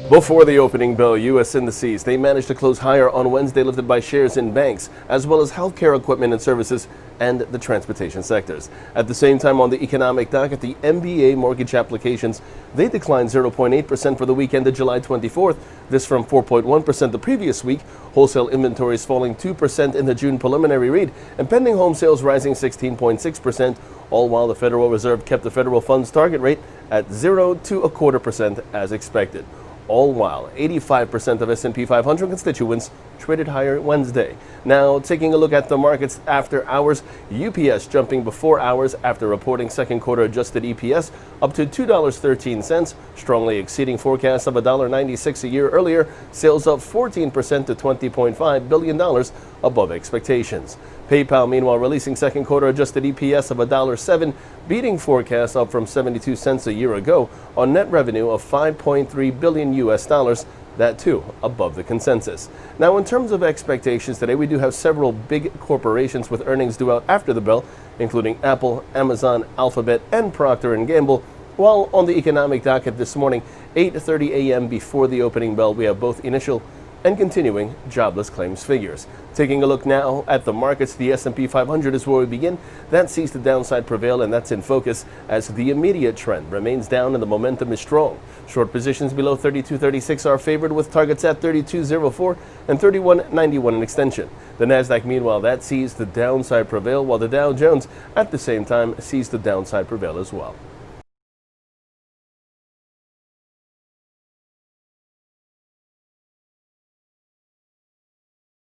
Before the opening bell, U.S. indices, they managed to close higher on Wednesday, lifted by shares in banks, as well as healthcare equipment and services and the transportation sectors. At the same time, on the economic docket, the MBA mortgage applications, they declined 0.8% for the week ended July 24th. This from 4.1% the previous week. Wholesale inventories falling 2% in the June preliminary read, and pending home sales rising 16.6%, all while the Federal Reserve kept the federal funds target rate at 0 to 0.25% as expected. All while 85% of S&P 500 constituents traded higher Wednesday. Now, taking a look at the markets after hours, UPS jumping before hours after reporting second quarter adjusted EPS up to $2.13, strongly exceeding forecasts of $1.96 a year earlier. Sales up 14% to $20.5 billion above expectations. PayPal, meanwhile, releasing second quarter adjusted EPS of $1.07, beating forecasts up from 72 cents a year ago on net revenue of $5.3 billion US dollars. That too above the consensus. Now, in terms of expectations today, we do have several big corporations with earnings due out after the bell, including Apple, Amazon, Alphabet, and Procter & Gamble. While on the economic docket this morning, 8:30 a.m. before the opening bell, we have both initial and continuing jobless claims figures. Taking a look now at the markets, the S&P 500 is where we begin. That sees the downside prevail, and that's in focus as the immediate trend remains down and the momentum is strong. Short positions below 32.36 are favored, with targets at 32.04 and 31.91 in extension. The Nasdaq, meanwhile, that sees the downside prevail, while the Dow Jones at the same time sees the downside prevail as well.